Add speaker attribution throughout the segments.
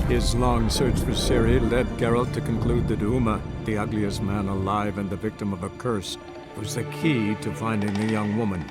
Speaker 1: His long search for Ciri led Geralt to conclude that Uma, the ugliest man alive and the victim of a curse, was the key to finding the young woman.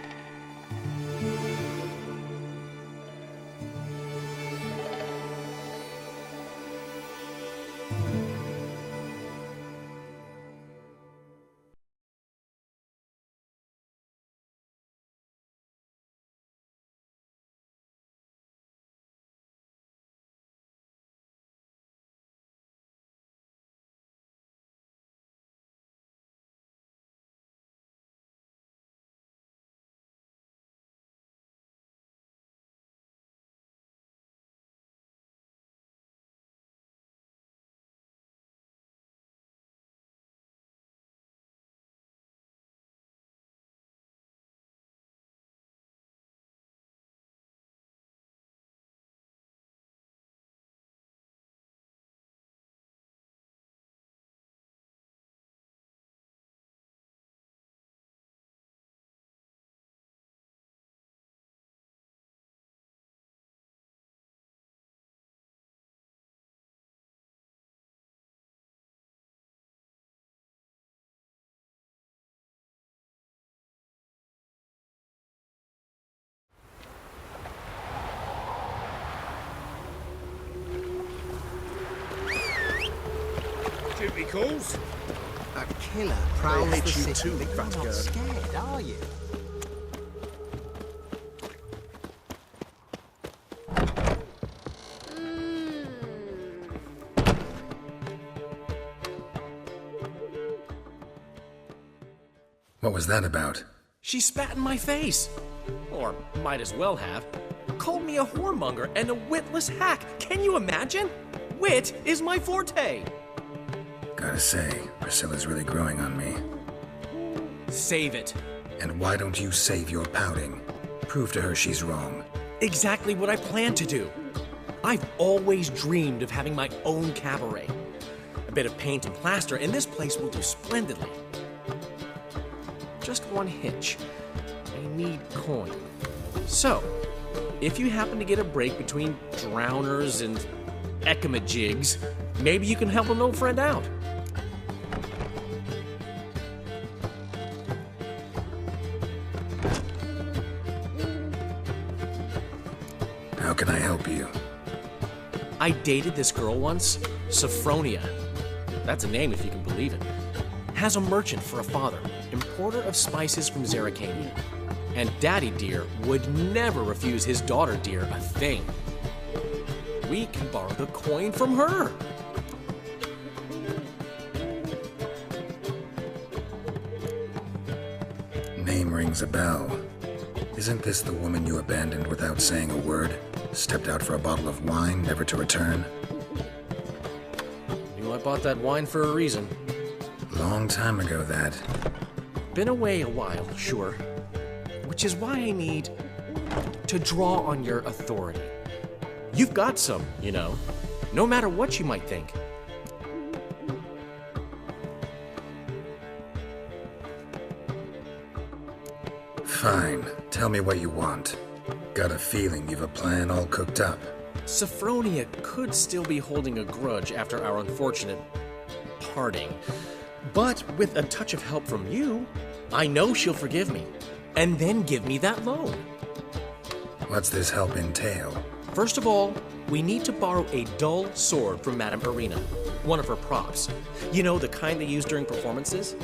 Speaker 2: Duty calls.
Speaker 3: A killer prowls
Speaker 2: hit
Speaker 3: the
Speaker 2: you
Speaker 3: city.
Speaker 2: too,
Speaker 3: You're
Speaker 2: fat
Speaker 3: not
Speaker 2: girl.
Speaker 3: scared, are you?
Speaker 4: What was that about?
Speaker 5: She spat in my face. Or might as well have. Called me a whoremonger and a witless hack. Can you imagine? Wit is my forte.
Speaker 4: Gotta say, Priscilla's really growing on me.
Speaker 5: Save it.
Speaker 4: And why don't you save your pouting? Prove to her she's wrong.
Speaker 5: Exactly what I plan to do. I've always dreamed of having my own cabaret. A bit of paint and plaster, and this place will do splendidly. Just one hitch. I need coin. So, if you happen to get a break between drowners and ekamajigs, maybe you can help an old friend out.
Speaker 4: How can I help you?
Speaker 5: I dated this girl once, Sophronia. That's a name if you can believe it. Has a merchant for a father, importer of spices from Zerrikania. And Daddy Dear would never refuse his daughter Dear a thing. We can borrow the coin from her.
Speaker 4: Name rings a bell. Isn't this the woman you abandoned without saying a word? Stepped out for a bottle of wine, never to return?
Speaker 5: Knew I bought that wine for a reason.
Speaker 4: Long time ago, that.
Speaker 5: Been away a while, sure. Which is why I need to draw on your authority. You've got some, you know, no matter what you might think.
Speaker 4: Fine. Tell me what you want. Got a feeling you've a plan all cooked up.
Speaker 5: Sophronia could still be holding a grudge after our unfortunate parting. But with a touch of help from you, I know she'll forgive me. And then give me that loan.
Speaker 4: What's this help entail?
Speaker 5: First of all, we need to borrow a dull sword from Madame Irina, one of her props. You know, the kind they use during performances?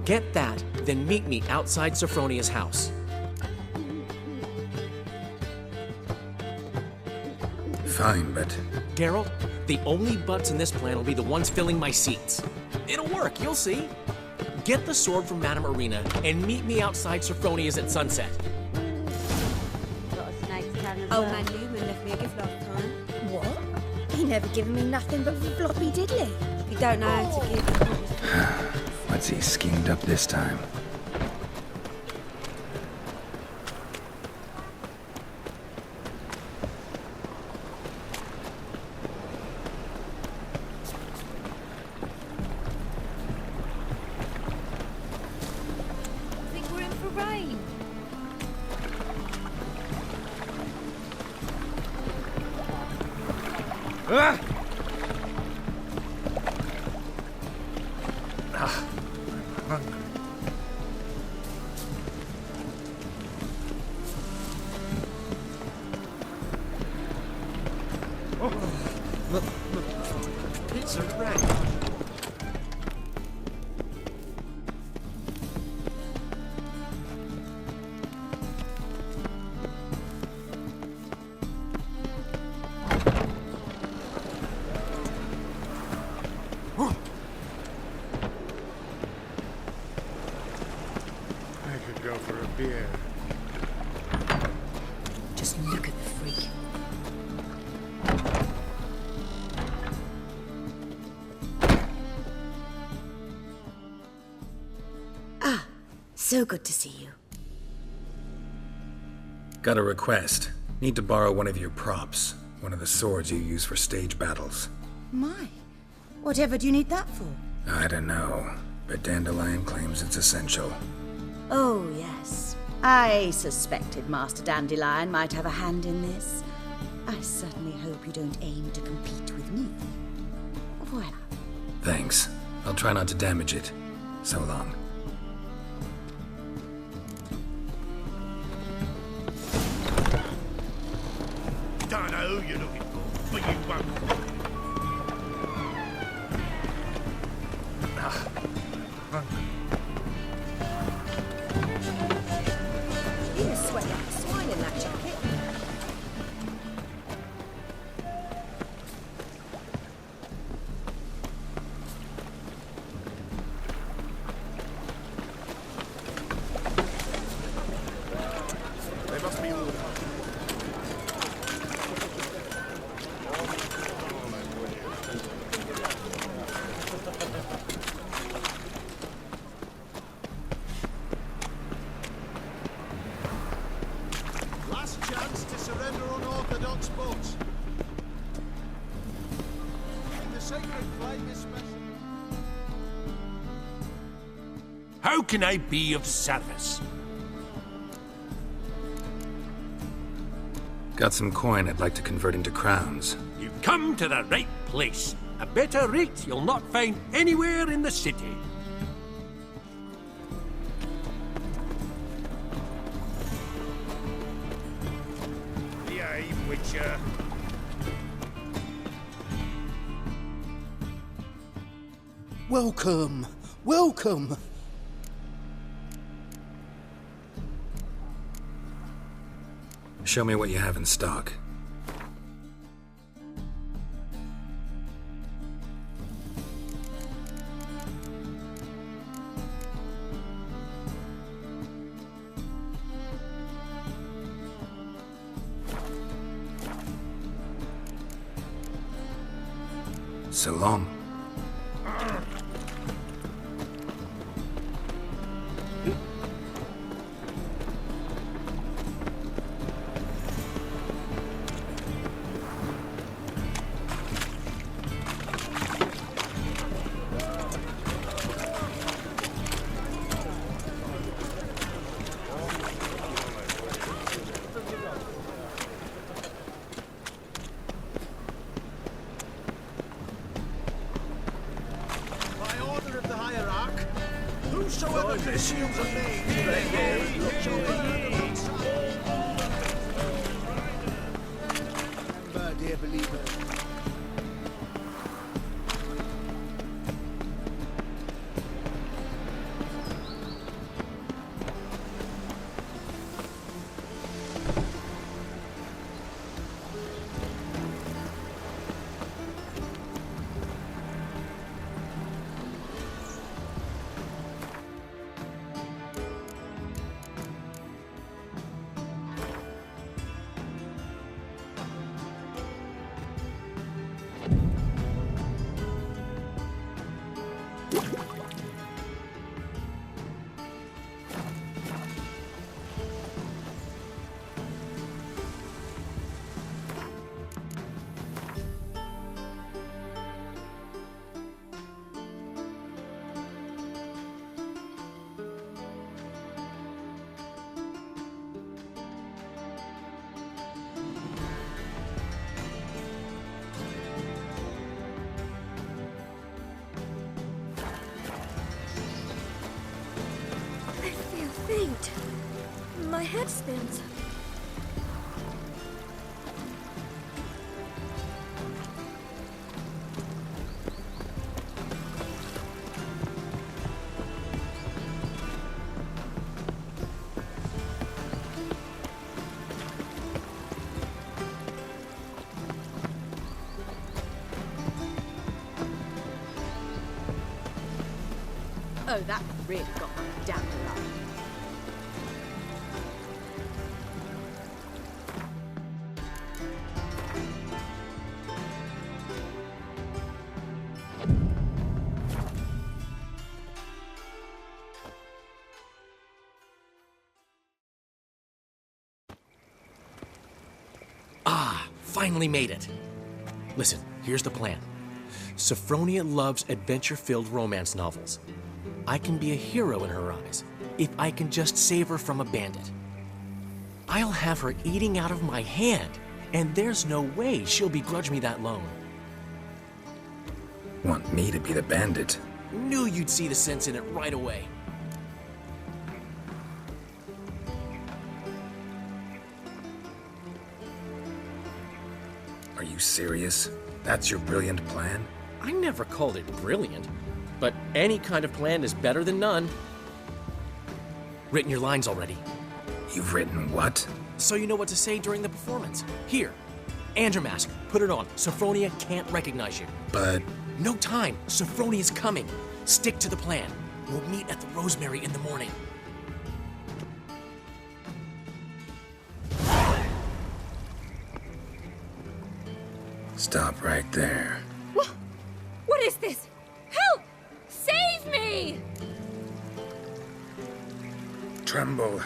Speaker 5: Get that, then meet me outside Sophronia's house.
Speaker 4: Fine, but
Speaker 5: Geralt, the only butts in this plan will be the ones filling my seats. It'll work, you'll see. Get the sword from Madame Irina and meet me outside Sophronia's at sunset.
Speaker 6: Got a snake's tongue as
Speaker 7: Old
Speaker 6: well.
Speaker 7: man Newman left me a gift last time.
Speaker 6: What?
Speaker 7: He never given me nothing but floppy diddly.
Speaker 6: You don't know how to give.
Speaker 4: what's he schemed up this time?
Speaker 6: I think we're in for rain.
Speaker 5: It's a rat.
Speaker 2: I could go for a beer.
Speaker 6: Just look at the freak.
Speaker 7: So good to see you.
Speaker 4: Got a request. Need to borrow one of your props. One of the swords you use for stage battles.
Speaker 7: My. Whatever do you need that for?
Speaker 4: I don't know, but Dandelion claims it's essential.
Speaker 8: Oh, yes. I suspected Master Dandelion might have a hand in this. I certainly hope you don't aim to compete with me. Voila.
Speaker 4: Thanks. I'll try not to damage it. So long.
Speaker 2: Don't know who you're looking for, but you won't.
Speaker 7: You sweat like a swine in that jacket.
Speaker 2: They must be all.
Speaker 3: Last chance to surrender unorthodox boats. In the sacred flame especially.
Speaker 2: How can I be of service?
Speaker 4: Got some coin I'd like to convert into crowns.
Speaker 2: You've come to the right place. A better rate you'll not find anywhere in the city. Behave, Witcher.
Speaker 3: Welcome, welcome.
Speaker 4: Show me what you have in stock. So long.
Speaker 3: By order of the hierarch, whosoever conceals a name, shall be remember, dear believer.
Speaker 6: My head spins.
Speaker 8: Oh, that really got my dandelion.
Speaker 5: Finally made it. Listen, here's the plan. Sophronia loves adventure-filled romance novels. I can be a hero in her eyes if I can just save her from a bandit. I'll have her eating out of my hand, and there's no way she'll begrudge me that loan.
Speaker 4: Want me to be the bandit?
Speaker 5: Knew you'd see the sense in it right away.
Speaker 4: Are you serious? That's your brilliant plan?
Speaker 5: I never called it brilliant, but any kind of plan is better than none. Written your lines already,
Speaker 4: You've written what?
Speaker 5: so you know what to say during the performance. Here, Andromask, put it on. Sophronia can't recognize you.
Speaker 4: But
Speaker 5: No time. Sophronia's coming. Stick to the plan. We'll meet at the Rosemary in the morning.
Speaker 4: stop right there.
Speaker 6: What is this? Help! Save me!
Speaker 4: Tremble,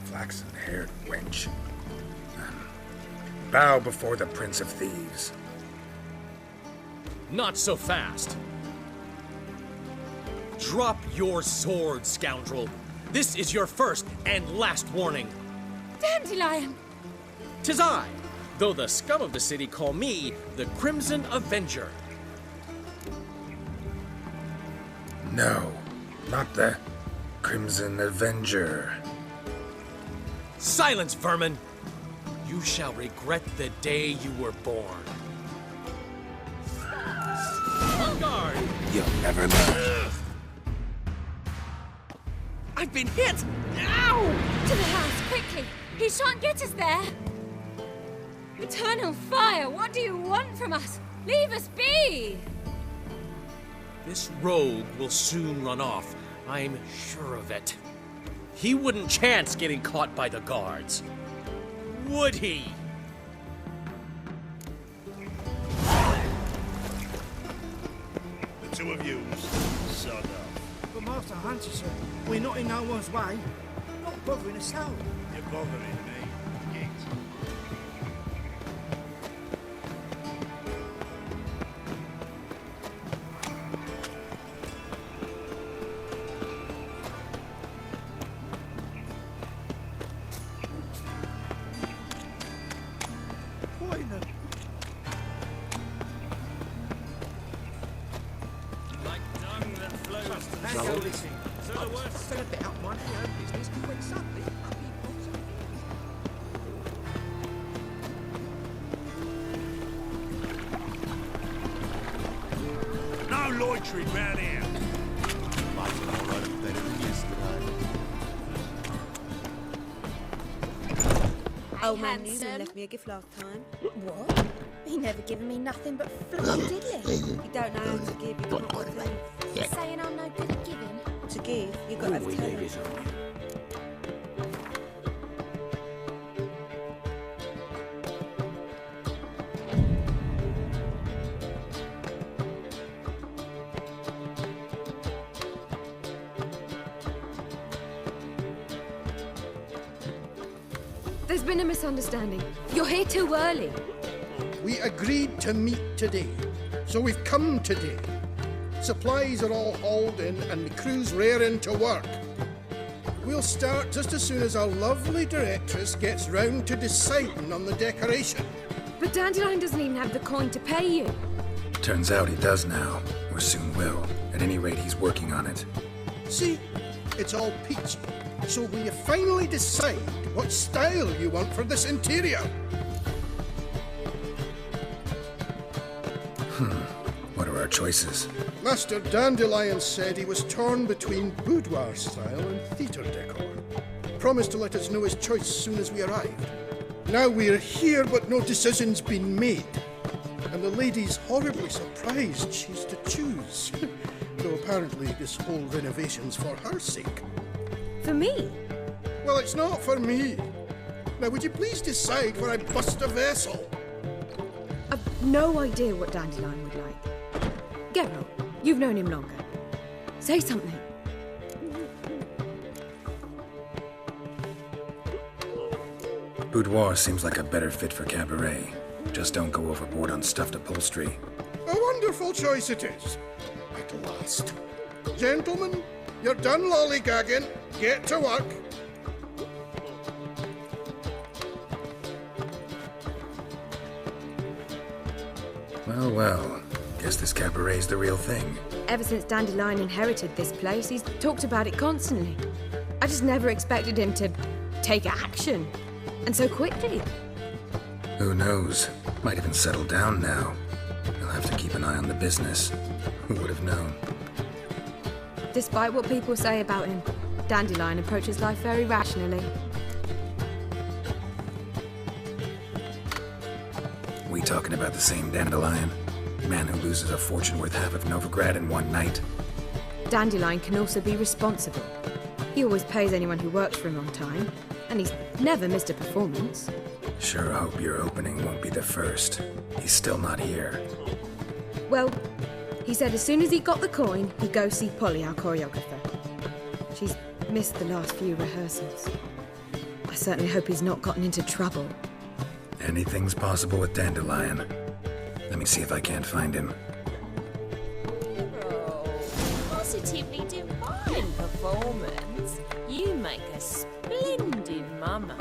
Speaker 4: flaxen-haired wench. Bow before the Prince of Thieves.
Speaker 5: Not so fast. Drop your sword, scoundrel. This is your first and last warning.
Speaker 6: Dandelion!
Speaker 5: 'Tis I, though the scum of the city call me the Crimson Avenger.
Speaker 4: No, not the Crimson Avenger.
Speaker 5: Silence, vermin! You shall regret the day you were born. On guard!
Speaker 4: You'll never learn.
Speaker 5: I've been hit! Ow!
Speaker 6: To the house, quickly! He shan't get us there! Eternal fire, what do you want from us? Leave us be!
Speaker 5: This rogue will soon run off. I'm sure of it. He wouldn't chance getting caught by the guards. Would he?
Speaker 3: The two of you, sod off.
Speaker 9: But Master Hunter, sir, we're not in no one's way. Not bothering us out.
Speaker 3: You're bothering me, git.
Speaker 9: What in the...
Speaker 2: Like dung that flows.
Speaker 9: Now go listen. I'm still a bit out my own business when suddenly up he pops up.
Speaker 3: No loitering round here. Might as well run better than yesterday.
Speaker 7: Old man knew
Speaker 6: handsome.
Speaker 7: and left me a gift last time. What? He never given me nothing but fluffy diddly. You don't know how to give, you've not got to play.
Speaker 6: You're saying I'm no good at giving?
Speaker 7: To give, you've got to have talent.
Speaker 6: There's been a misunderstanding. You're here too early.
Speaker 9: We agreed to meet today, so we've come today. Supplies are all hauled in and the crew's raring to work. We'll start just as soon as our lovely directress gets round to deciding on the decoration.
Speaker 6: But Dandelion doesn't even have the coin to pay you.
Speaker 4: Turns out he does now, or soon will. At any rate, he's working on it.
Speaker 9: See, it's all peachy. So will you finally decide what style you want for this interior?
Speaker 4: What are our choices?
Speaker 9: Master Dandelion said he was torn between boudoir style and theatre decor. Promised to let us know his choice as soon as we arrived. Now we're here, but no decision's been made. And the lady's horribly surprised she's to choose. Though apparently this whole renovation's for her sake.
Speaker 7: For me?
Speaker 9: Well, it's not for me. Now, would you please decide where I bust a vessel?
Speaker 7: I've no idea what Dandelion would like. Geralt, you've known him longer. Say something.
Speaker 4: Boudoir seems like a better fit for cabaret. Just don't go overboard on stuffed upholstery.
Speaker 9: A wonderful choice it is. At last. Gentlemen, you're done lollygagging. Get to work.
Speaker 4: Well, well. Guess this cabaret's the real thing.
Speaker 7: Ever since Dandelion inherited this place, he's talked about it constantly. I just never expected him to take action. And so quickly.
Speaker 4: Who knows? Might even settle down now. I'll have to keep an eye on the business. Who would have known?
Speaker 7: Despite what people say about him, Dandelion approaches life very rationally.
Speaker 4: We talking about the same Dandelion? Man who loses a fortune worth half of Novigrad in one night?
Speaker 7: Dandelion can also be responsible. He always pays anyone who works for him on time, and he's never missed a performance.
Speaker 4: Sure hope your opening won't be the first. He's still not here.
Speaker 7: Well, he said as soon as he got the coin, he'd go see Polly, our choreographer. She's missed the last few rehearsals. I certainly hope he's not gotten into trouble.
Speaker 4: Anything's possible with Dandelion. Let me see if I can't find him.
Speaker 6: Positively divine performance. You make a splendid mama.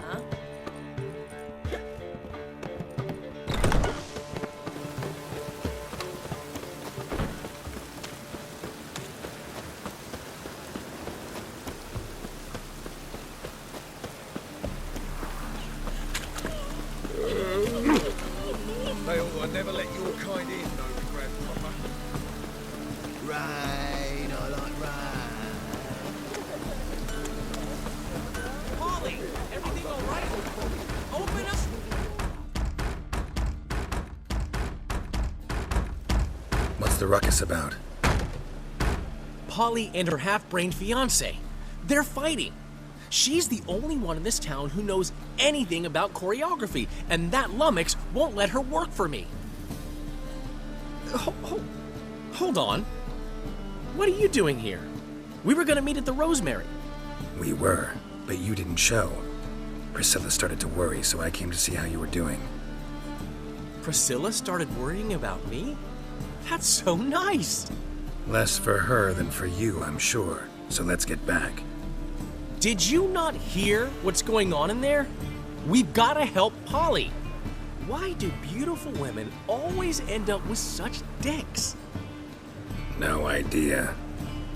Speaker 3: They all never let your kind in, Novigrad proper. Rain, I like rain.
Speaker 5: Polly, everything all right? Open up.
Speaker 4: What's the ruckus about?
Speaker 5: Polly and her half-brained fiancé. They're fighting. She's the only one in this town who knows anything about choreography, and that lummox won't let her work for me. Hold on. What are you doing here? We were gonna meet at the Rosemary.
Speaker 4: We were, but you didn't show. Priscilla started to worry, so I came to see how you were doing.
Speaker 5: Priscilla started worrying about me? That's so nice.
Speaker 4: Less for her than for you, I'm sure. So let's get back.
Speaker 5: Did you not hear what's going on in there? We've gotta help Polly. Why do beautiful women always end up with such dicks?
Speaker 4: No idea.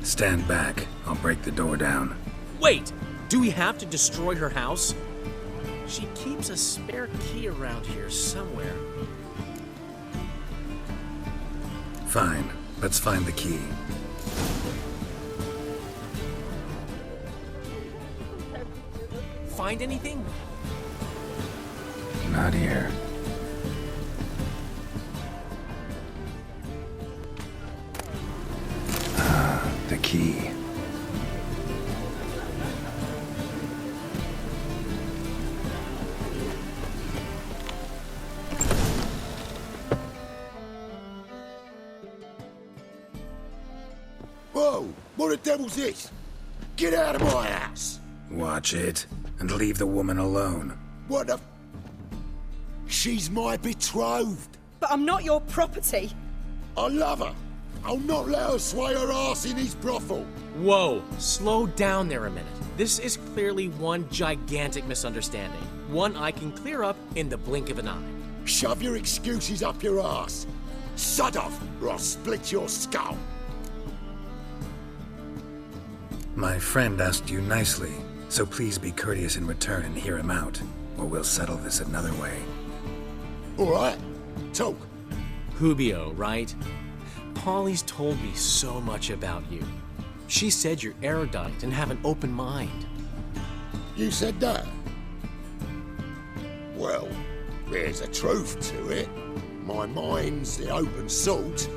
Speaker 4: Stand back. I'll break the door down.
Speaker 5: Wait, do we have to destroy her house? She keeps a spare key around here somewhere.
Speaker 4: Fine. Let's find the key.
Speaker 5: Find anything?
Speaker 4: Not here. Ah, the key.
Speaker 3: Whoa! What the devil's this? Get out of my house!
Speaker 4: Watch it, and leave the woman alone.
Speaker 3: What the... She's my betrothed.
Speaker 7: But I'm not your property.
Speaker 3: I love her. I'll not let her sway her ass in his brothel.
Speaker 5: Whoa, slow down there a minute. This is clearly one gigantic misunderstanding. One I can clear up in the blink of an eye.
Speaker 3: Shove your excuses up your ass. Sod off, or I'll split your skull.
Speaker 4: My friend asked you nicely. So please be courteous in return and hear him out, or we'll settle this another way.
Speaker 3: All right, talk.
Speaker 5: Hubio, right? Polly's told me so much about you. She said you're erudite and have an open mind.
Speaker 3: You said that? Well, there's a truth to it. My mind's the open salt,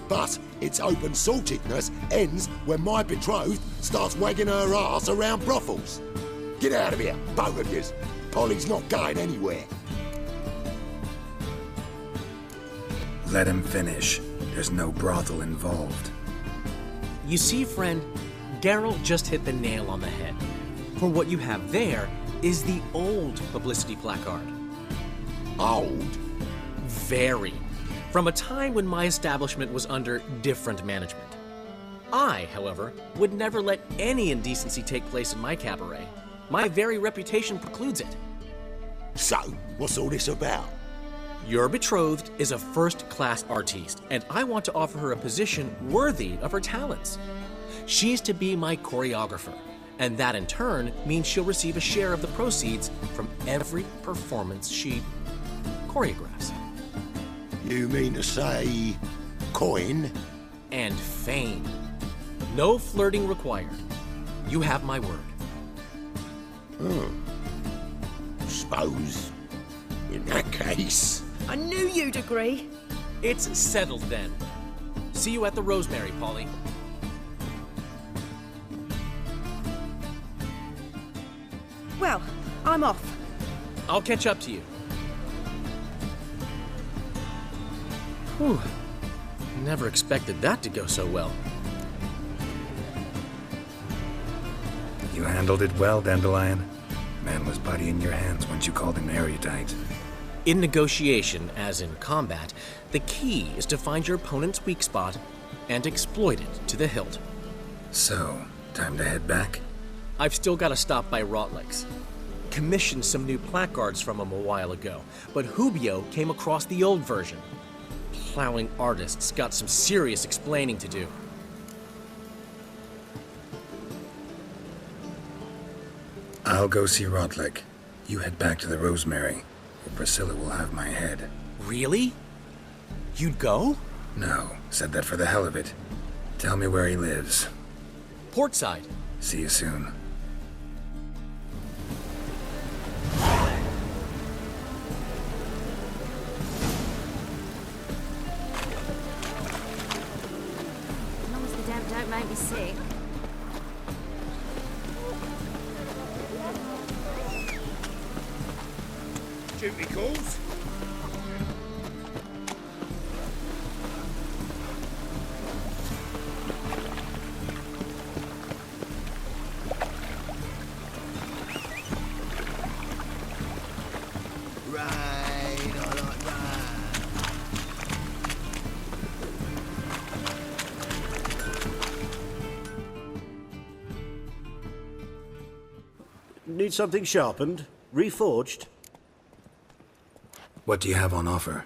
Speaker 3: but its open saltedness ends when my betrothed starts wagging her ass around brothels. Get out of here, both of yous. Polly's not going anywhere.
Speaker 4: Let him finish. There's no brothel involved.
Speaker 5: You see, friend, Geralt just hit the nail on the head. For what you have there is the old publicity placard.
Speaker 3: Old?
Speaker 5: Very. From a time when my establishment was under different management. I, however, would never let any indecency take place in my cabaret. My very reputation precludes it.
Speaker 3: So, what's all this about?
Speaker 5: Your betrothed is a first-class artiste, and I want to offer her a position worthy of her talents. She's to be my choreographer, and that in turn means she'll receive a share of the proceeds from every performance she choreographs.
Speaker 3: You mean to say coin?
Speaker 5: And fame. No flirting required. You have my word.
Speaker 3: Suppose, in that case...
Speaker 8: I knew you'd agree.
Speaker 5: It's settled then. See you at the Rosemary, Polly.
Speaker 8: Well, I'm off.
Speaker 5: I'll catch up to you. Whew. Never expected that to go so well.
Speaker 4: You handled it well, Dandelion. Man was putty in your hands once you called him erudite.
Speaker 5: In negotiation, as in combat, the key is to find your opponent's weak spot and exploit it to the hilt.
Speaker 4: So, time to head back?
Speaker 5: I've still got to stop by Rotlick's. Commissioned some new placards from him a while ago, but Hubio came across the old version. Plowing artists got some serious explaining to do.
Speaker 4: I'll go see Rotlick. You head back to the Rosemary, or Priscilla will have my head.
Speaker 5: Really? You'd go?
Speaker 4: No, said that for the hell of it. Tell me where he lives.
Speaker 5: Portside.
Speaker 4: See you soon.
Speaker 6: As long as the damp don't make me sick.
Speaker 3: Duty calls? Rain, I like that.
Speaker 10: Need something sharpened? Reforged?
Speaker 4: What do you have on offer?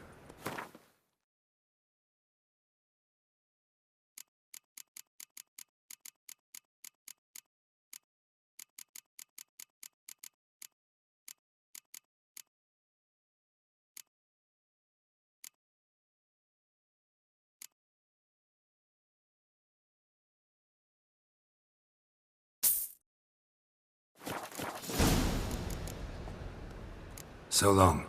Speaker 4: So long.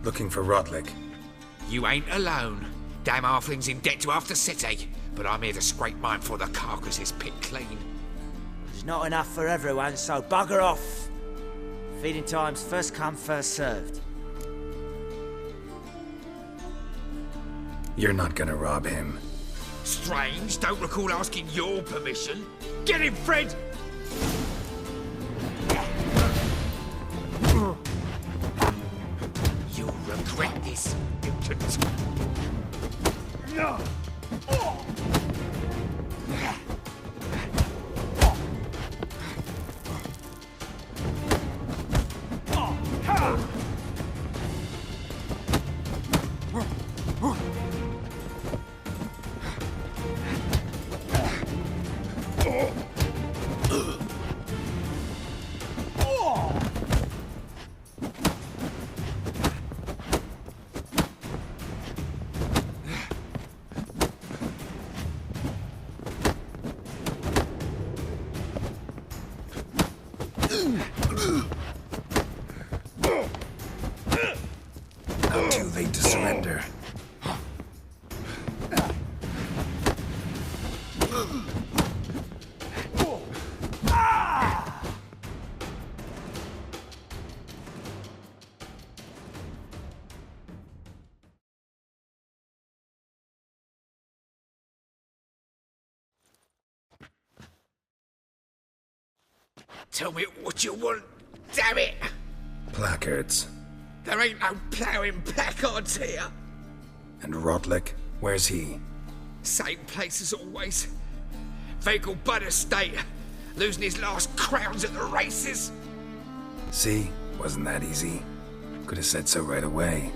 Speaker 4: Looking for Rotlick.
Speaker 11: You ain't alone. Damn halfling's in debt to half the city, but I'm here to scrape mine before the carcass is picked clean.
Speaker 12: There's not enough for everyone, so bugger off. Feeding time's first come, first served.
Speaker 4: You're not gonna rob him.
Speaker 11: Strange, don't recall asking your permission. Get him, Fred! You'll regret this, mutant.
Speaker 4: Too late to surrender.
Speaker 11: Tell me what you want, damn it!
Speaker 4: Placards.
Speaker 11: There ain't no ploughing placards here.
Speaker 4: And Rotlick? Where's he?
Speaker 11: Same place as always. Vegal Bud Estate. Losing his last crowns at the races.
Speaker 4: See? Wasn't that easy? Could have said so right away.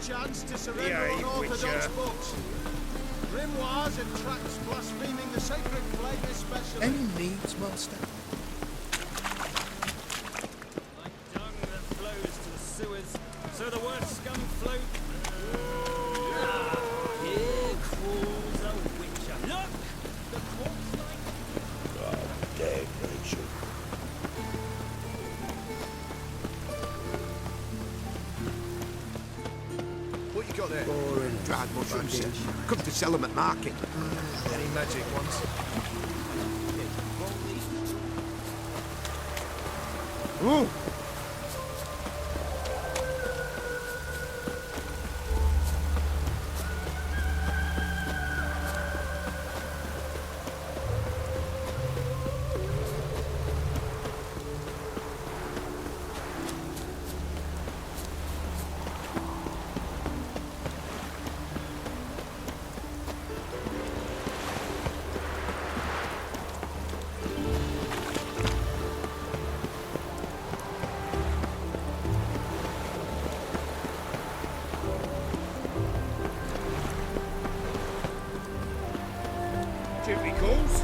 Speaker 13: Chance to surrender unorthodox books. Grimoires and tracts blaspheming the sacred flame especially.
Speaker 9: Any needs, Master?
Speaker 14: Like dung that flows to the sewers, so the word scum float. Here crawls a witcher. Look! The corpse like...
Speaker 3: God damn, Rachel.
Speaker 13: What you got there?
Speaker 3: Boring.
Speaker 13: Drag mushrooms. Come to sell them at market.
Speaker 11: Any magic ones?
Speaker 13: Ooh!
Speaker 11: Duty calls.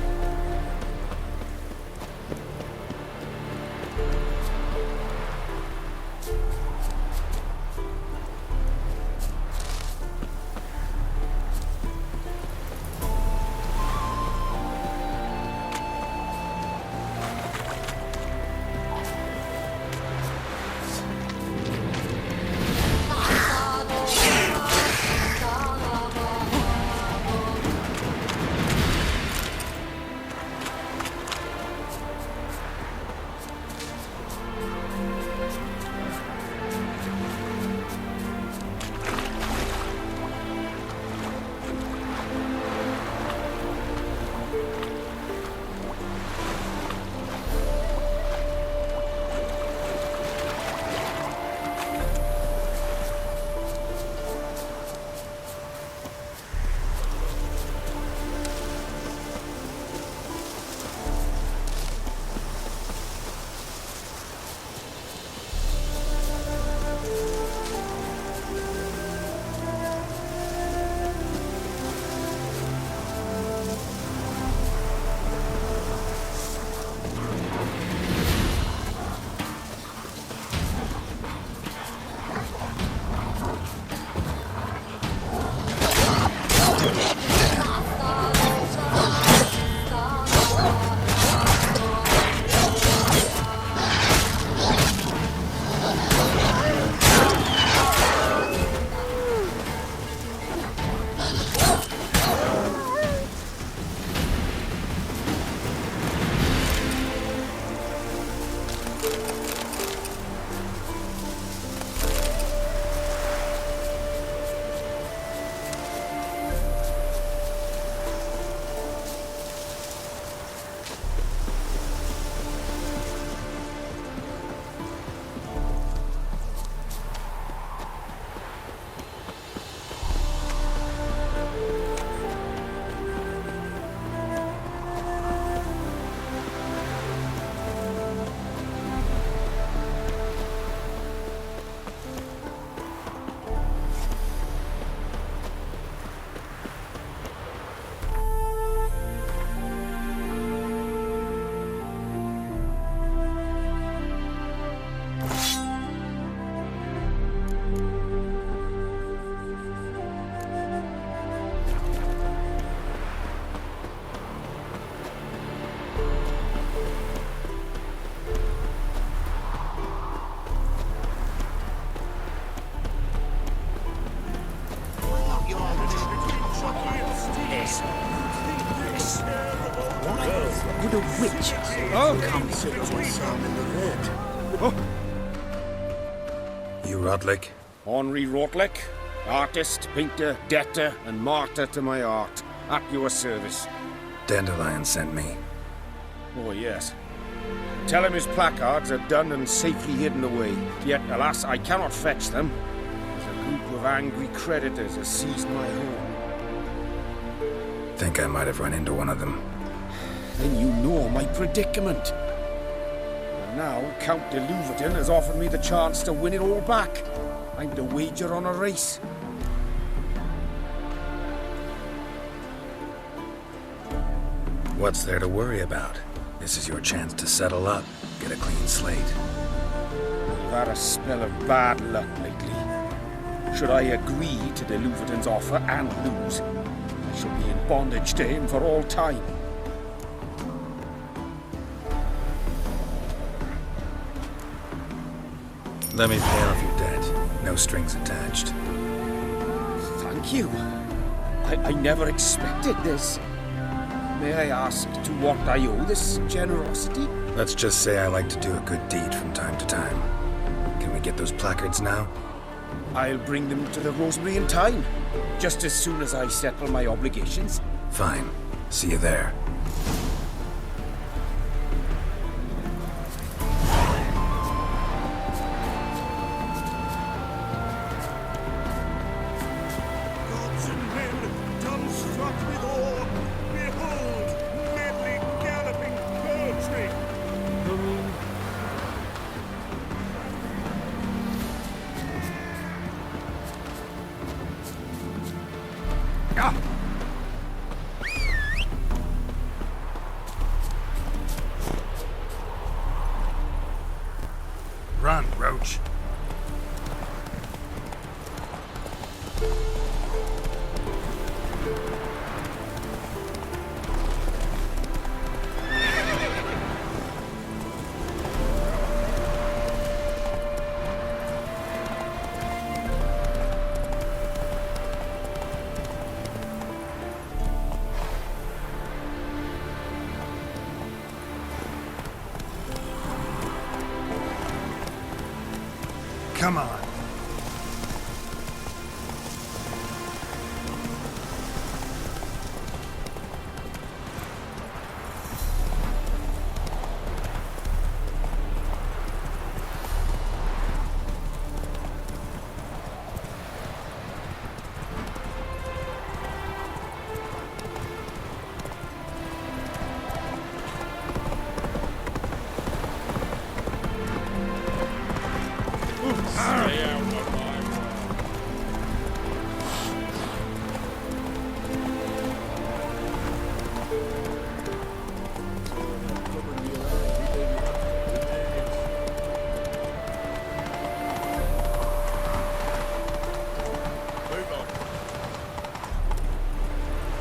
Speaker 12: Would a witch come sit on some in the red?
Speaker 4: You Rotlick?
Speaker 15: Henri Rotlick, artist, painter, debtor, and martyr to my art. At your service.
Speaker 4: Dandelion sent me.
Speaker 15: Oh, yes. Tell him his placards are done and safely hidden away. Yet, alas, I cannot fetch them, as a group of angry creditors has seized my home.
Speaker 4: Think I might have run into one of them.
Speaker 15: Then you know my predicament. And now, Count de Louverton has offered me the chance to win it all back. I'm to wager on a race.
Speaker 4: What's there to worry about? This is your chance to settle up, get a clean slate.
Speaker 15: I've had a spell of bad luck lately. Should I agree to de Louverton's offer and lose, I shall be in bondage to him for all time.
Speaker 4: Let me pay off your debt. No strings attached.
Speaker 15: Thank you. I never expected this. May I ask to what I owe this generosity?
Speaker 4: Let's just say I like to do a good deed from time to time. Can we get those placards now?
Speaker 15: I'll bring them to the Rosemary in time, just as soon as I settle my obligations.
Speaker 4: Fine. See you there.
Speaker 13: Gods and men, dumbstruck with awe, behold, medley galloping poetry.
Speaker 4: Run, Roach. Come on.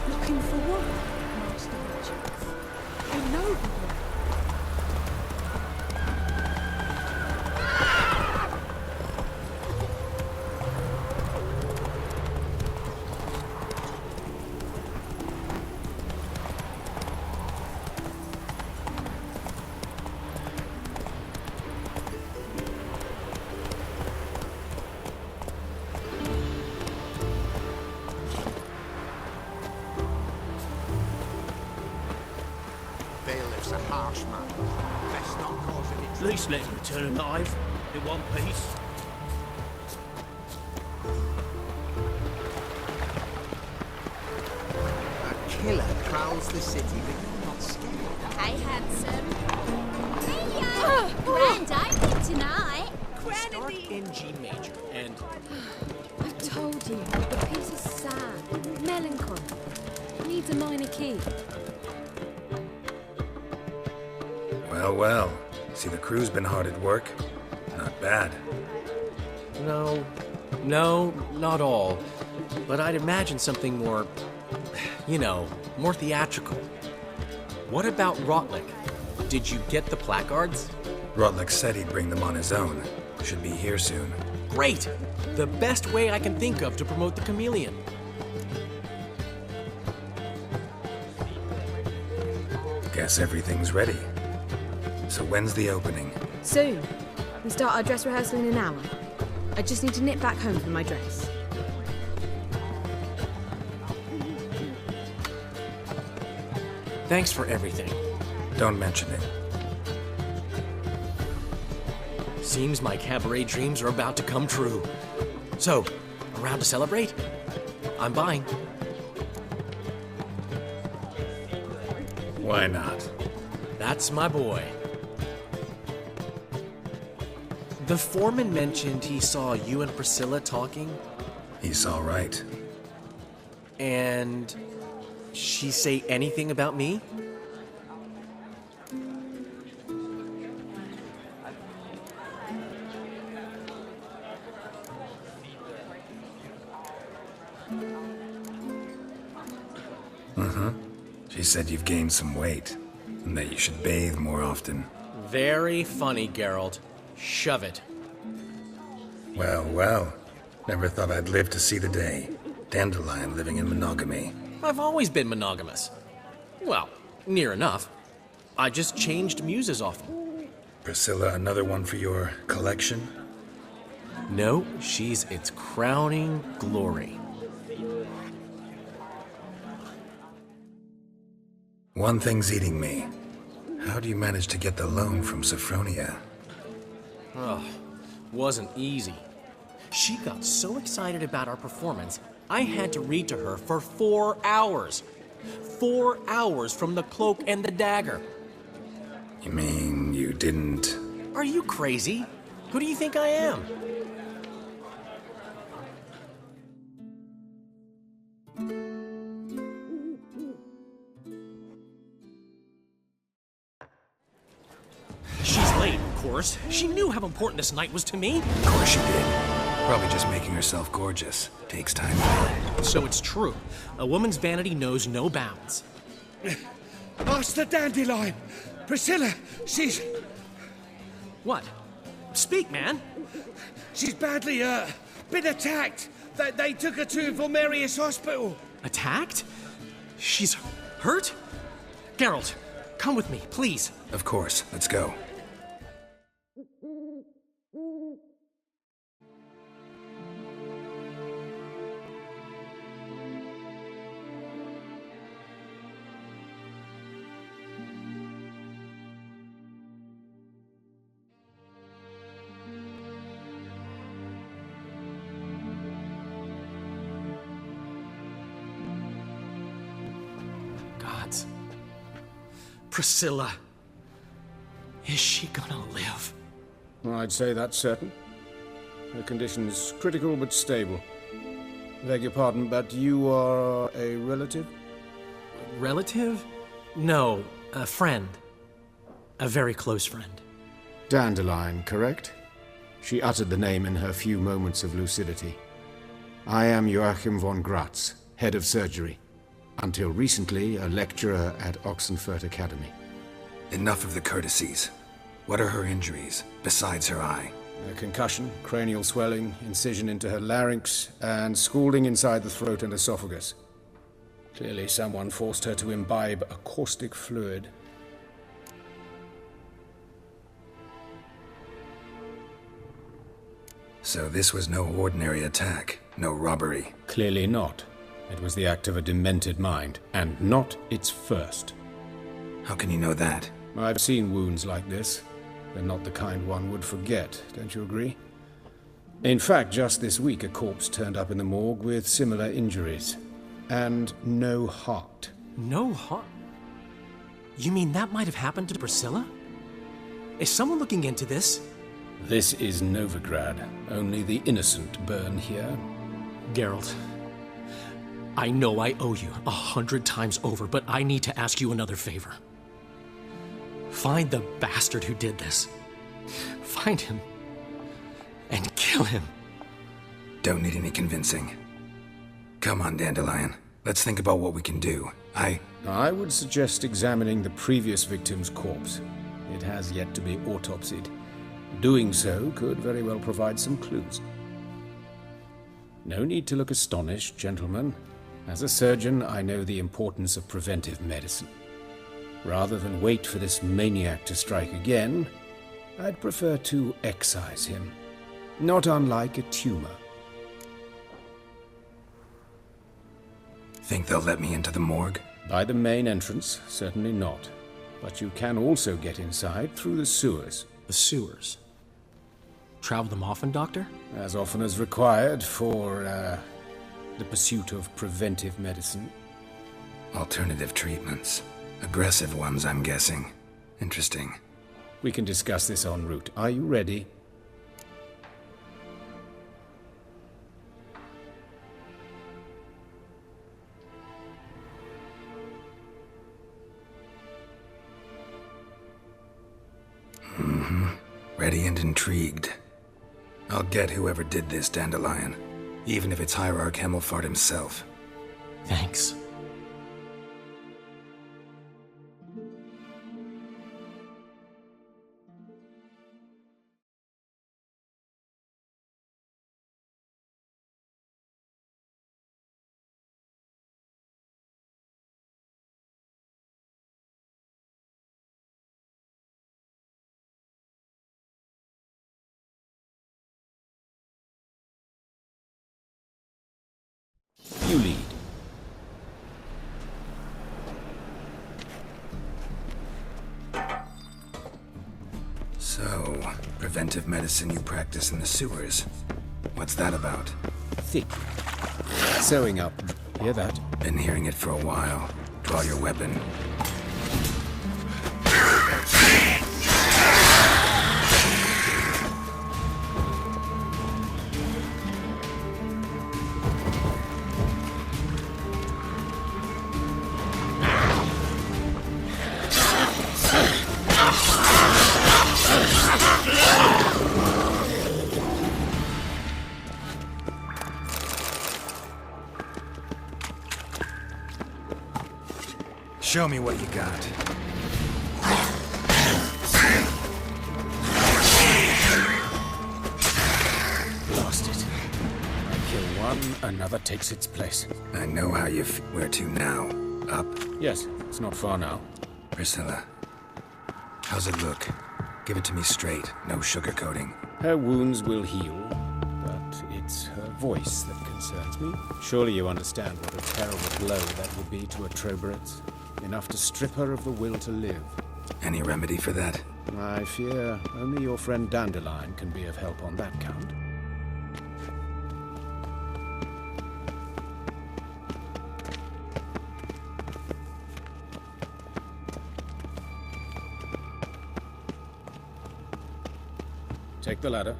Speaker 6: Looking for what, Master Richards? I know the way.
Speaker 13: Bailiff's a harsh man. Best not cause any
Speaker 14: At least let him return alive, in one piece.
Speaker 13: A killer prowls the city, but you're not scared.
Speaker 16: Hey, handsome. Hey, grand opening tonight.
Speaker 5: Start in G major, and
Speaker 7: I've told you, the piece is sad, melancholy. Needs a minor key.
Speaker 4: Well, well. See, the crew's been hard at work. Not bad.
Speaker 5: no, not all. But I'd imagine something more, more theatrical. What about Rotlick? Did you get the placards?
Speaker 4: Rotlick said he'd bring them on his own. Should be here soon.
Speaker 5: Great! The best way I can think of to promote the Chameleon.
Speaker 4: Guess everything's ready. So when's the opening?
Speaker 7: Soon. We start our dress rehearsal in an hour. I just need to nip back home for my dress.
Speaker 5: Thanks for everything.
Speaker 4: Don't mention it.
Speaker 5: Seems my cabaret dreams are about to come true. So, around to celebrate? I'm buying.
Speaker 4: Why not?
Speaker 5: That's my boy. The foreman mentioned he saw you and Priscilla talking.
Speaker 4: He's all right.
Speaker 5: And she say anything about me?
Speaker 4: She said you've gained some weight, and that you should bathe more often.
Speaker 5: Very funny, Geralt. Shove it.
Speaker 4: Well, well. Never thought I'd live to see the day. Dandelion living in monogamy.
Speaker 5: I've always been monogamous. Well, near enough. I just changed muses often.
Speaker 4: Priscilla, another one for your collection?
Speaker 5: No, she's its crowning glory.
Speaker 4: One thing's eating me. How do you manage to get the loan from Sophronia?
Speaker 5: Oh, wasn't easy. She got so excited about our performance, I had to read to her for 4 hours. 4 hours from The Cloak and the Dagger.
Speaker 4: You mean you didn't...
Speaker 5: Are you crazy? Who do you think I am? She's late, of course. She knew how important this night was to me.
Speaker 4: Of course she did. Probably just making herself gorgeous. Takes time.
Speaker 5: So it's true. A woman's vanity knows no bounds.
Speaker 11: Master Dandelion! Priscilla, she's...
Speaker 5: What? Speak, man.
Speaker 11: She's badly, been attacked. They took her to Vulmerius Hospital.
Speaker 5: Attacked? She's hurt? Geralt, come with me, please.
Speaker 4: Of course. Let's go.
Speaker 5: Gods. Priscilla. Is she gonna live?
Speaker 15: I'd say that's certain. Her condition's critical but stable. Beg your pardon, but you are a relative?
Speaker 5: Relative? No, a friend. A very close friend.
Speaker 15: Dandelion, correct? She uttered the name in her few moments of lucidity. I am Joachim von Gratz, head of surgery. Until recently, a lecturer at Oxenfurt Academy.
Speaker 4: Enough of the courtesies. What are her injuries, besides her eye?
Speaker 15: A concussion, cranial swelling, incision into her larynx, and scalding inside the throat and esophagus. Clearly someone forced her to imbibe a caustic fluid.
Speaker 4: So this was no ordinary attack, no robbery.
Speaker 15: Clearly not. It was the act of a demented mind, and not its first.
Speaker 4: How can you know that?
Speaker 15: I've seen wounds like this. They're not the kind one would forget, don't you agree? In fact, just this week a corpse turned up in the morgue with similar injuries. And no heart.
Speaker 5: No heart? You mean that might have happened to Priscilla? Is someone looking into this?
Speaker 15: This is Novigrad. Only the innocent burn here.
Speaker 5: Geralt, I know I owe you 100 times over, but I need to ask you another favor. Find the bastard who did this. Find him. And kill him.
Speaker 4: Don't need any convincing. Come on, Dandelion. Let's think about what we can do.
Speaker 15: I would suggest examining the previous victim's corpse. It has yet to be autopsied. Doing so could very well provide some clues. No need to look astonished, gentlemen. As a surgeon, I know the importance of preventive medicine. Rather than wait for this maniac to strike again, I'd prefer to excise him. Not unlike a tumor.
Speaker 4: Think they'll let me into the morgue?
Speaker 15: By the main entrance, certainly not. But you can also get inside through the sewers.
Speaker 5: The sewers? Travel them often, Doctor?
Speaker 15: As often as required for, the pursuit of preventive medicine.
Speaker 4: Alternative treatments. Aggressive ones, I'm guessing. Interesting.
Speaker 15: We can discuss this en route. Are you ready?
Speaker 4: Ready and intrigued. I'll get whoever did this, Dandelion. Even if it's Hierarch Hemmelfart himself.
Speaker 5: Thanks.
Speaker 15: You lead.
Speaker 4: So, preventive medicine you practice in the sewers. What's that about?
Speaker 15: Thick. Sewing up. Hear that?
Speaker 4: Been hearing it for a while. Draw your weapon. Show me what you got.
Speaker 15: Lost it. I kill one, another takes its place.
Speaker 4: I know how you where to now. Up?
Speaker 15: Yes, it's not far now.
Speaker 4: Priscilla, how's it look? Give it to me straight, no sugarcoating.
Speaker 15: Her wounds will heal, but it's her voice that concerns me. Surely you understand what a terrible blow that would be to a Troberet. Enough to strip her of the will to live.
Speaker 4: Any remedy for that?
Speaker 15: I fear only your friend Dandelion can be of help on that count. Take the ladder.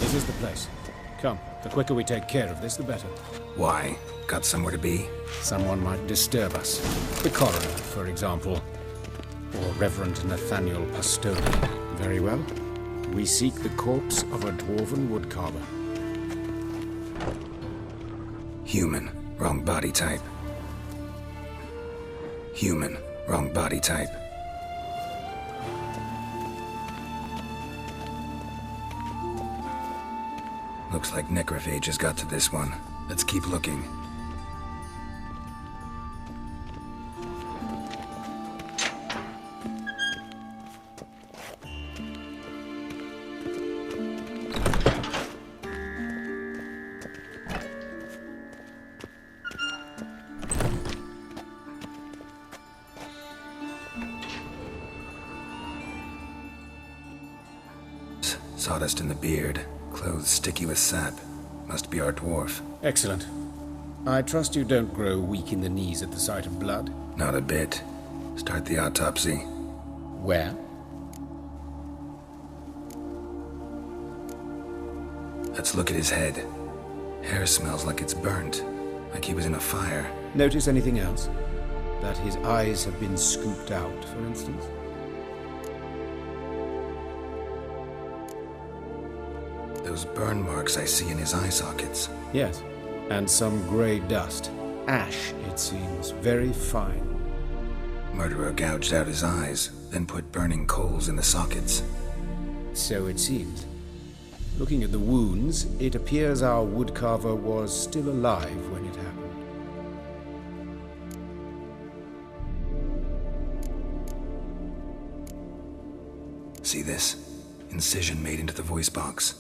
Speaker 15: This is the place. Come, the quicker we take care of this, the better.
Speaker 4: Why? Got somewhere to be?
Speaker 15: Someone might disturb us. The coroner, for example. Or Reverend Nathaniel Pastoni. Very well. We seek the corpse of a dwarven woodcarver.
Speaker 4: Human. Wrong body type. Human. Wrong body type. Looks like necrophages got to this one. Let's keep looking. Sawdust in the beard. Clothes sticky with sap. Must be our dwarf.
Speaker 15: Excellent. I trust you don't grow weak in the knees at the sight of blood.
Speaker 4: Not a bit. Start the autopsy.
Speaker 15: Where?
Speaker 4: Let's look at his head. Hair smells like it's burnt. Like he was in a fire.
Speaker 15: Notice anything else? That his eyes have been scooped out, for instance?
Speaker 4: Those burn marks I see in his eye sockets.
Speaker 15: Yes, and some grey dust. Ash, it seems, very fine.
Speaker 4: Murderer gouged out his eyes, then put burning coals in the sockets.
Speaker 15: So it seems. Looking at the wounds, it appears our woodcarver was still alive when it happened.
Speaker 4: See this? Incision made into the voice box.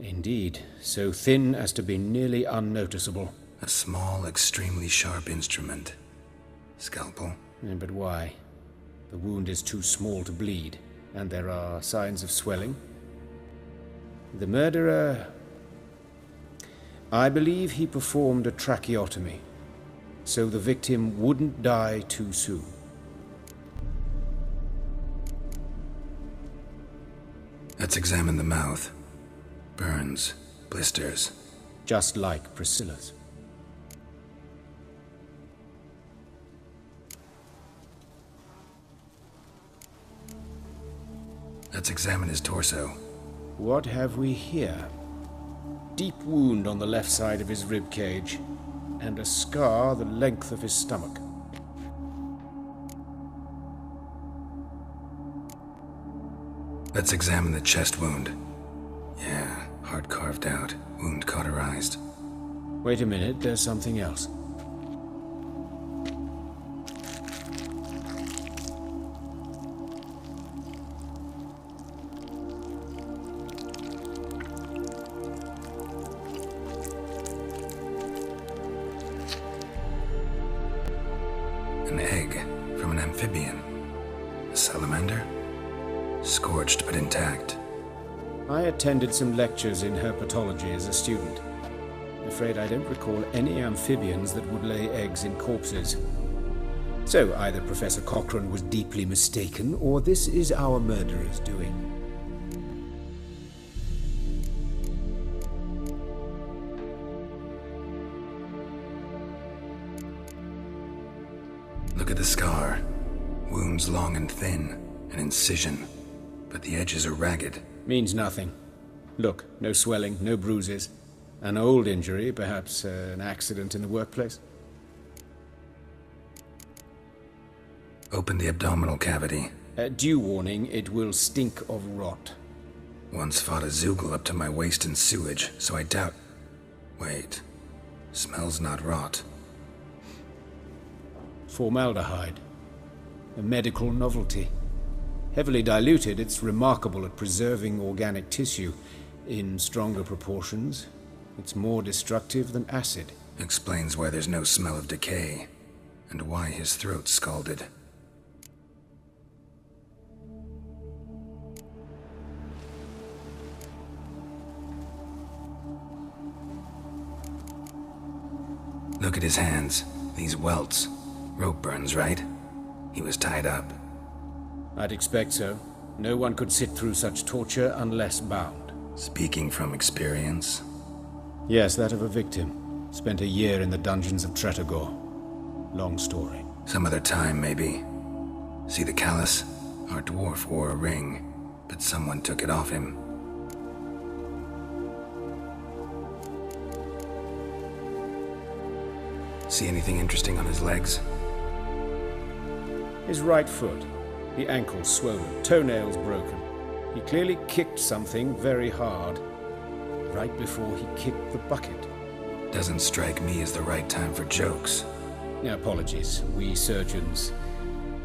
Speaker 15: Indeed, so thin as to be nearly unnoticeable.
Speaker 4: A small, extremely sharp instrument. Scalpel?
Speaker 15: But why? The wound is too small to bleed, and there are signs of swelling. The murderer... I believe he performed a tracheotomy, so the victim wouldn't die too soon.
Speaker 4: Let's examine the mouth. Burns, blisters.
Speaker 15: Just like Priscilla's.
Speaker 4: Let's examine his torso.
Speaker 15: What have we here? Deep wound on the left side of his rib cage, and a scar the length of his stomach.
Speaker 4: Let's examine the chest wound. Yeah, heart carved out, wound cauterized.
Speaker 15: Wait a minute, there's something else.
Speaker 4: An egg from an amphibian. A salamander? Scorched but intact.
Speaker 15: I attended some lectures in herpetology as a student. I'm afraid I don't recall any amphibians that would lay eggs in corpses. So either Professor Cochrane was deeply mistaken, or this is our murderer's doing.
Speaker 4: Look at the scar. Wounds long and thin, an incision. But the edges are ragged.
Speaker 15: Means nothing. Look, no swelling, no bruises. An old injury, perhaps an accident in the workplace.
Speaker 4: Open the abdominal cavity.
Speaker 15: Due warning, it will stink of rot.
Speaker 4: Once fought a Zoogle up to my waist in sewage, so I doubt... Wait. Smells not rot.
Speaker 15: Formaldehyde. A medical novelty. Heavily diluted, it's remarkable at preserving organic tissue. In stronger proportions, it's more destructive than acid.
Speaker 4: Explains why there's no smell of decay, and why his throat's scalded. Look at his hands. These welts. Rope burns, right? He was tied up.
Speaker 15: I'd expect so. No one could sit through such torture unless bound.
Speaker 4: Speaking from experience?
Speaker 15: Yes, that of a victim. Spent a year in the dungeons of Tretogor. Long story.
Speaker 4: Some other time, maybe. See the callus? Our dwarf wore a ring, but someone took it off him. See anything interesting on his legs?
Speaker 15: His right foot. The ankle swollen, toenails broken. He clearly kicked something very hard. Right before he kicked the bucket.
Speaker 4: Doesn't strike me as the right time for jokes.
Speaker 15: Apologies. We surgeons,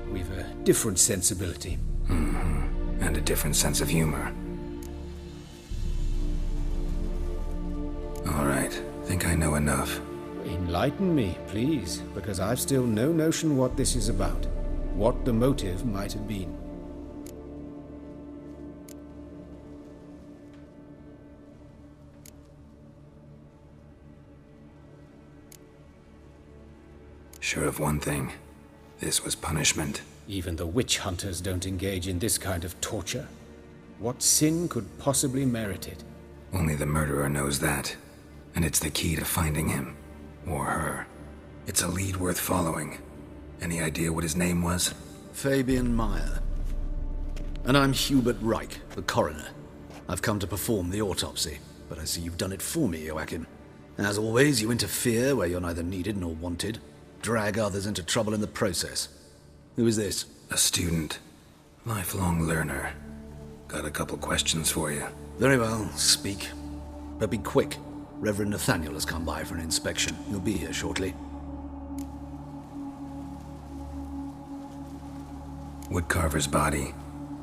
Speaker 15: we've a different sensibility.
Speaker 4: Mm-hmm. And a different sense of humor. All right. Think I know enough.
Speaker 15: Enlighten me, please, because I've still no notion what this is about. What the motive might have been.
Speaker 4: Sure of one thing. This was punishment.
Speaker 15: Even the witch hunters don't engage in this kind of torture. What sin could possibly merit it?
Speaker 4: Only the murderer knows that. And it's the key to finding him. Or her. It's a lead worth following. Any idea what his name was?
Speaker 17: Fabian Meyer. And I'm Hubert Reich, the coroner. I've come to perform the autopsy, but I see you've done it for me, Joachim. As always, you interfere where you're neither needed nor wanted. Drag others into trouble in the process. Who is this?
Speaker 4: A student. Lifelong learner. Got a couple questions for you.
Speaker 17: Very well, speak. But be quick. Reverend Nathaniel has come by for an inspection. He'll be here shortly.
Speaker 4: Woodcarver's body.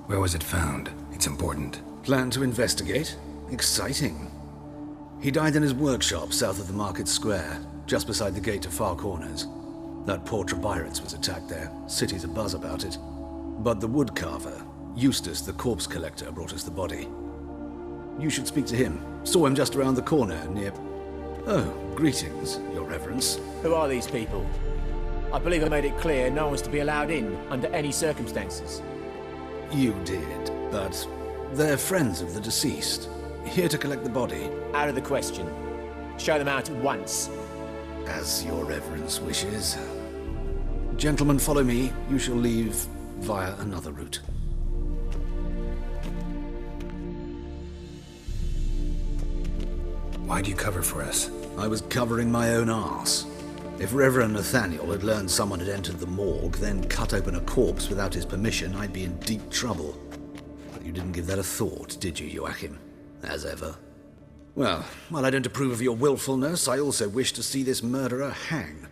Speaker 4: Where was it found? It's important.
Speaker 17: Plan to investigate? Exciting. He died in his workshop south of the market square, just beside the gate to Far Corners. That poor Trebirates was attacked there. City's abuzz about it. But the woodcarver, Eustace the corpse collector, brought us the body. You should speak to him. Saw him just around the corner near... Oh, greetings, Your Reverence.
Speaker 18: Who are these people? I believe I made it clear no one's to be allowed in under any circumstances.
Speaker 17: You did, but they're friends of the deceased. Here to collect the body.
Speaker 18: Out of the question. Show them out at once.
Speaker 17: As Your Reverence wishes. Gentlemen, follow me. You shall leave via another route.
Speaker 4: Why'd you cover for us?
Speaker 17: I was covering my own arse. If Reverend Nathaniel had learned someone had entered the morgue, then cut open a corpse without his permission, I'd be in deep trouble. But you didn't give that a thought, did you, Joachim? As ever. Well, while I don't approve of your willfulness, I also wish to see this murderer hang.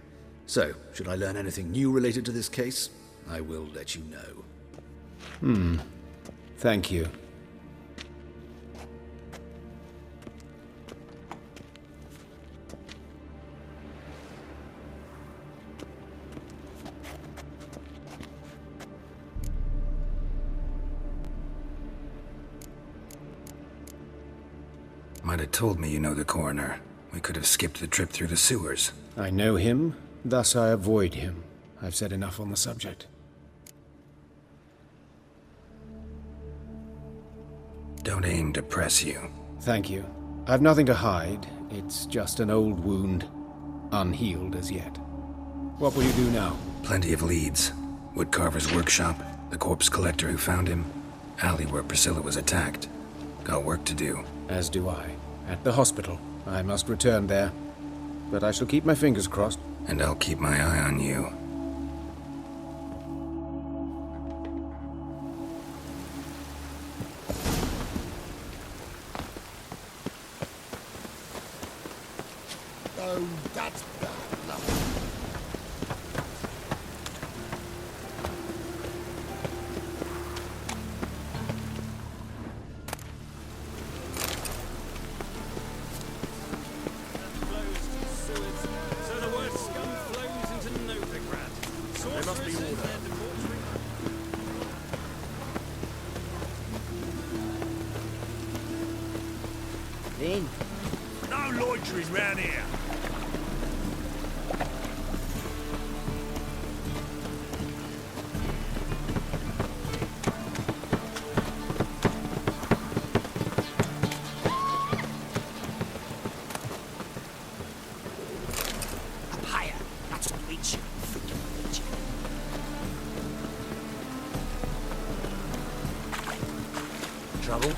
Speaker 17: So, should I learn anything new related to this case, I will let you know.
Speaker 15: Thank you.
Speaker 4: Might have told me you know the coroner. We could have skipped the trip through the sewers.
Speaker 15: I know him, thus I avoid him. I've said enough on the subject.
Speaker 4: Don't aim to press you.
Speaker 15: Thank you. I've nothing to hide. It's just an old wound, unhealed as yet. What will you do now?
Speaker 4: Plenty of leads. Woodcarver's workshop, the corpse collector who found him, alley where Priscilla was attacked. Got work to do.
Speaker 15: As do I. At the hospital. I must return there. But I shall keep my fingers crossed.
Speaker 4: And I'll keep my eye on you.
Speaker 3: Oh, that's bad enough.
Speaker 14: So the word scum flows into Novigrad. There must be order.
Speaker 18: In.
Speaker 11: No loitering round here.
Speaker 2: Up higher. That's what reach.
Speaker 5: Trouble?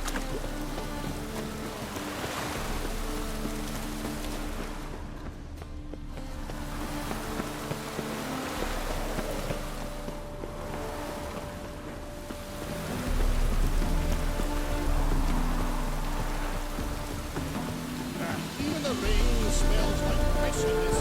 Speaker 9: Even the rain smells like precious.